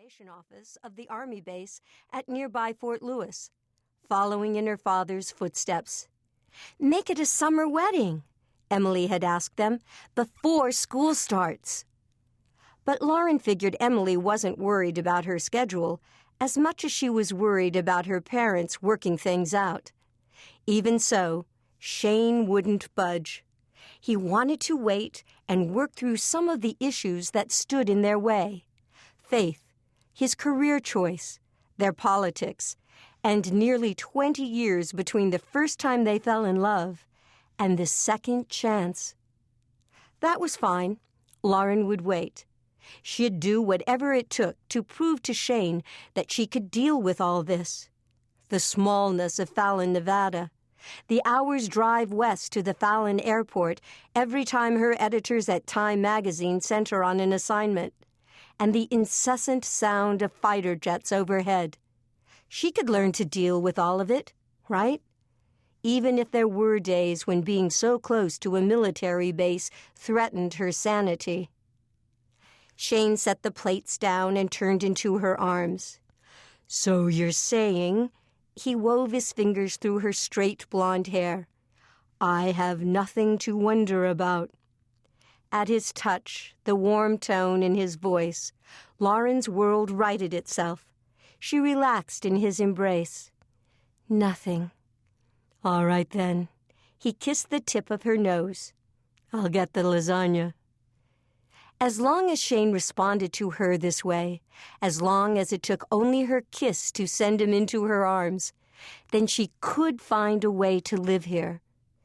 information office of the Army base at nearby Fort Lewis, following in her father's footsteps. "Make it a summer wedding," Emily had asked them, "before school starts." But Lauren figured Emily wasn't worried about her schedule as much as she was worried about her parents working things out. Even so, Shane wouldn't budge. He wanted to wait and work through some of the issues that stood in their way. Faith, his career choice, their politics, and nearly 20 years between the first time they fell in love and the second chance. That was fine. Lauren would wait. She'd do whatever it took to prove to Shane that she could deal with all this. The smallness of Fallon, Nevada, the hour's drive west to the Fallon airport every time her editors at Time magazine sent her on an assignment, and the incessant sound of fighter jets overhead. She could learn to deal with all of it, right? Even if there were days when being so close to a military base threatened her sanity. Shane set the plates down and turned into her arms. "So you're saying," he wove his fingers through her straight blonde hair, "I have nothing to wonder about." At his touch, the warm tone in his voice, Lauren's world righted itself. She relaxed in his embrace. "Nothing." "All right, then." He kissed the tip of her nose. "I'll get the lasagna." As long as Shane responded to her this way, as long as it took only her kiss to send him into her arms, then she could find a way to live here.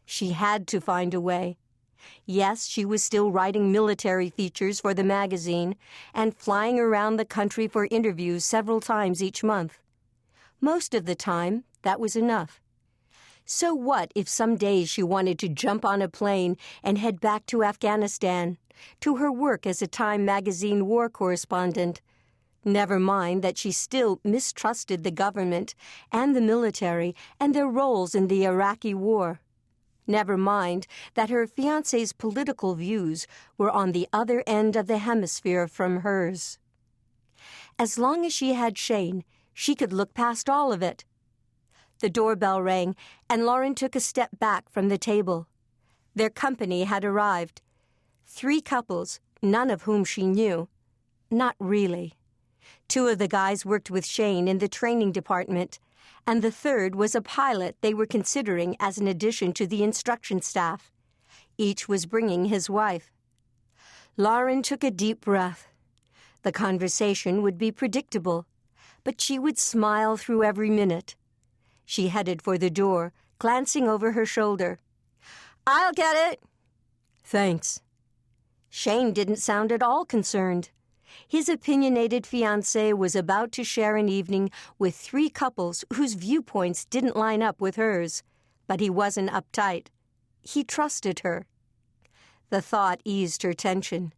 She had to find a way. Yes, she was still writing military features for the magazine and flying around the country for interviews several times each month. Most of the time, that was enough. So what if some days she wanted to jump on a plane and head back to Afghanistan, to her work as a Time magazine war correspondent? Never mind that she still mistrusted the government and the military and their roles in the Iraqi war. Never mind that her fiancé's political views were on the other end of the hemisphere from hers. As long as she had Shane, she could look past all of it. The doorbell rang, and Lauren took a step back from the table. Their company had arrived. 3 couples, none of whom she knew. Not really. 2 of the guys worked with Shane in the training department, and the third was a pilot they were considering as an addition to the instruction staff. Each was bringing his wife. Lauren took a deep breath. The conversation would be predictable, but she would smile through every minute. She headed for the door, glancing over her shoulder. "I'll get it." "Thanks." Shane didn't sound at all concerned. His opinionated fiancée was about to share an evening with 3 couples whose viewpoints didn't line up with hers, but he wasn't uptight. He trusted her. The thought eased her tension.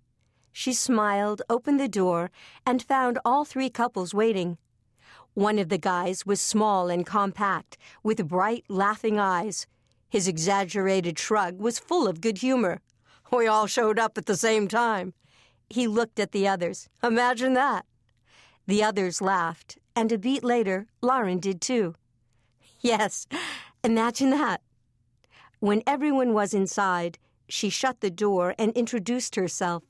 She smiled, opened the door, and found all 3 couples waiting. One of the guys was small and compact, with bright, laughing eyes. His exaggerated shrug was full of good humor. "We all showed up at the same time." He looked at the others. "Imagine that." The others laughed, and a beat later, Lauren did too. "Yes, imagine that." When everyone was inside, she shut the door and introduced herself.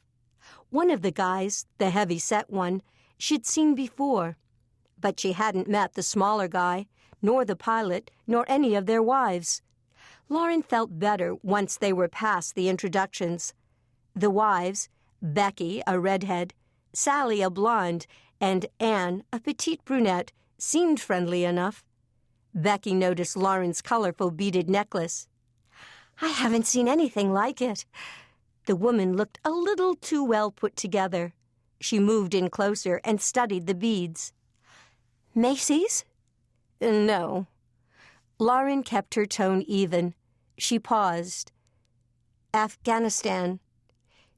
One of the guys, the heavy-set one, she'd seen before. But she hadn't met the smaller guy, nor the pilot, nor any of their wives. Lauren felt better once they were past the introductions. The wives, Becky, a redhead, Sally, a blonde, and Anne, a petite brunette, seemed friendly enough. Becky noticed Lauren's colorful beaded necklace. "I haven't seen anything like it." The woman looked a little too well put together. She moved in closer and studied the beads. "Macy's?" "No." Lauren kept her tone even. She paused. "Afghanistan."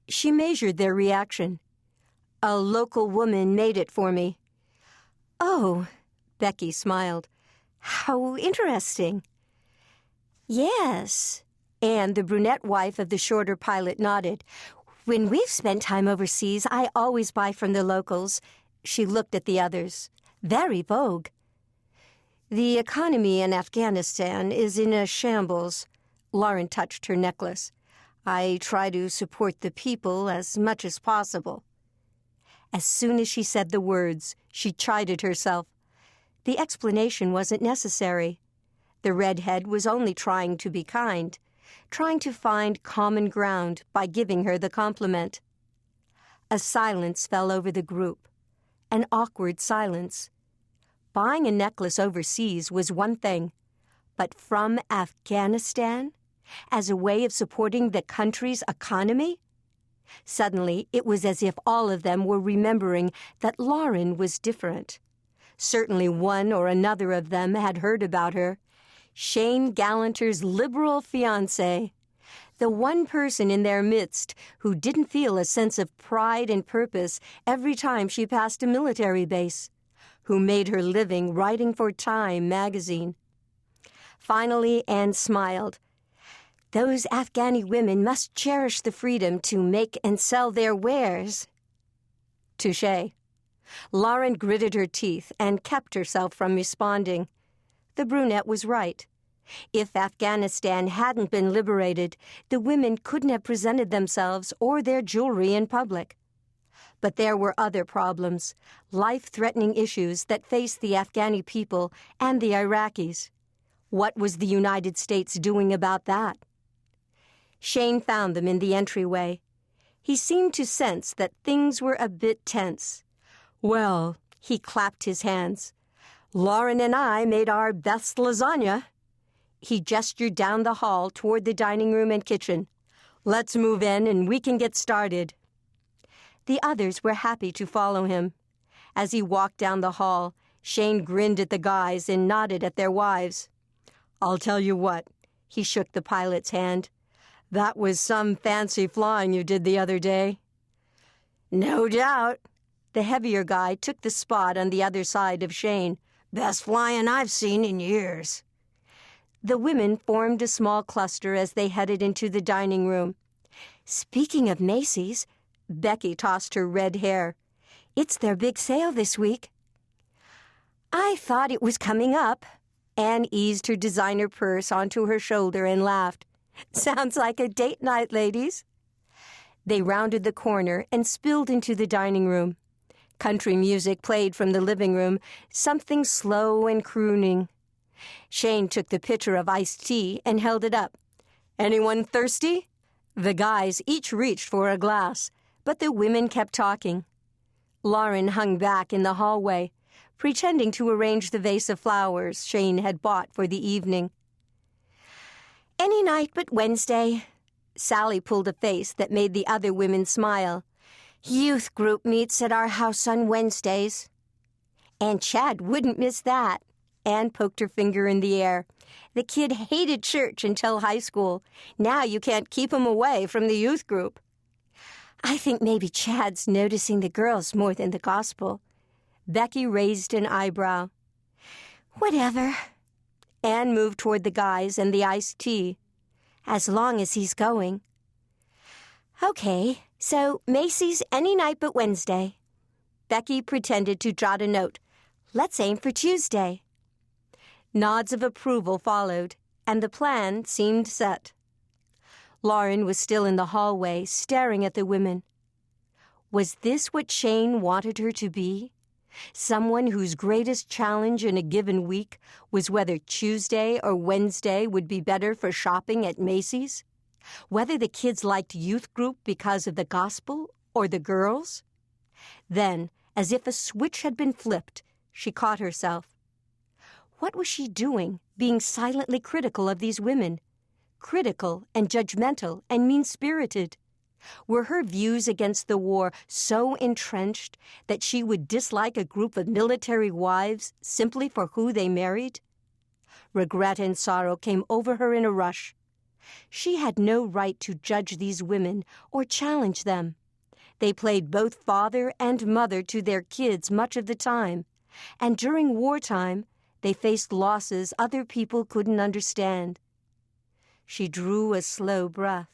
She measured their reaction. "A local woman made it for me." "Oh," Becky smiled. "How interesting." "Yes." Anne, the brunette wife of the shorter pilot, nodded. "When we've spent time overseas, I always buy from the locals." She looked at the others. Very vogue. The economy in Afghanistan is in a shambles. Lauren touched her necklace. I try to support the people as much as possible. As soon as she said the words, she chided herself. The explanation wasn't necessary. The redhead was only trying to be kind, trying to find common ground by giving her the compliment. A silence fell over the group, an awkward silence. Buying a necklace overseas was one thing, but from Afghanistan, as a way of supporting the country's economy? Suddenly, it was as if all of them were remembering that Lauren was different. Certainly one or another of them had heard about her. Shane Galanter's liberal fiancé. The one person in their midst who didn't feel a sense of pride and purpose every time she passed a military base. Who made her living writing for Time magazine. Finally, Anne smiled. Those Afghani women must cherish the freedom to make and sell their wares. Touché. Lauren gritted her teeth and kept herself from responding. The brunette was right. If Afghanistan hadn't been liberated, the women couldn't have presented themselves or their jewelry in public. But there were other problems, life-threatening issues that faced the Afghani people and the Iraqis. What was the United States doing about that? Shane found them in the entryway. He seemed to sense that things were a bit tense. Well, he clapped his hands. Lauren and I made our best lasagna. He gestured down the hall toward the dining room and kitchen. Let's move in and we can get started. The others were happy to follow him. As he walked down the hall, Shane grinned at the guys and nodded at their wives. I'll tell you what, he shook the pilot's hand. That was some fancy flying you did the other day. No doubt. The heavier guy took the spot on the other side of Shane. Best flying I've seen in years. The women formed a small cluster as they headed into the dining room. Speaking of Macy's, Becky tossed her red hair. It's their big sale this week. I thought it was coming up. Anne eased her designer purse onto her shoulder and laughed. Sounds like a date night, ladies. They rounded the corner and spilled into the dining room. Country music played from the living room, something slow and crooning. Shane took the pitcher of iced tea and held it up. Anyone thirsty? The guys each reached for a glass, but the women kept talking. Lauren hung back in the hallway, pretending to arrange the vase of flowers Shane had bought for the evening. Any night but Wednesday. Sally pulled a face that made the other women smile. Youth group meets at our house on Wednesdays. And Chad wouldn't miss that. Anne poked her finger in the air. The kid hated church until high school. Now you can't keep him away from the youth group. I think maybe Chad's noticing the girls more than the gospel. Becky raised an eyebrow. Whatever. Anne moved toward the guys and the iced tea. As long as he's going. Okay, so Macy's any night but Wednesday. Becky pretended to jot a note. Let's aim for Tuesday. Nods of approval followed, and the plan seemed set. Lauren was still in the hallway, staring at the women. Was this what Shane wanted her to be? Someone whose greatest challenge in a given week was whether Tuesday or Wednesday would be better for shopping at Macy's? Whether the kids liked youth group because of the gospel or the girls? Then, as if a switch had been flipped, she caught herself. What was she doing, being silently critical of these women? Critical and judgmental and mean-spirited. Were her views against the war so entrenched that she would dislike a group of military wives simply for who they married? Regret and sorrow came over her in a rush. She had no right to judge these women or challenge them. They played both father and mother to their kids much of the time, and during wartime, they faced losses other people couldn't understand. She drew a slow breath.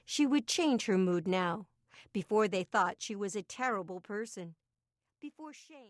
She would change her mood now, before they thought she was a terrible person. before Shane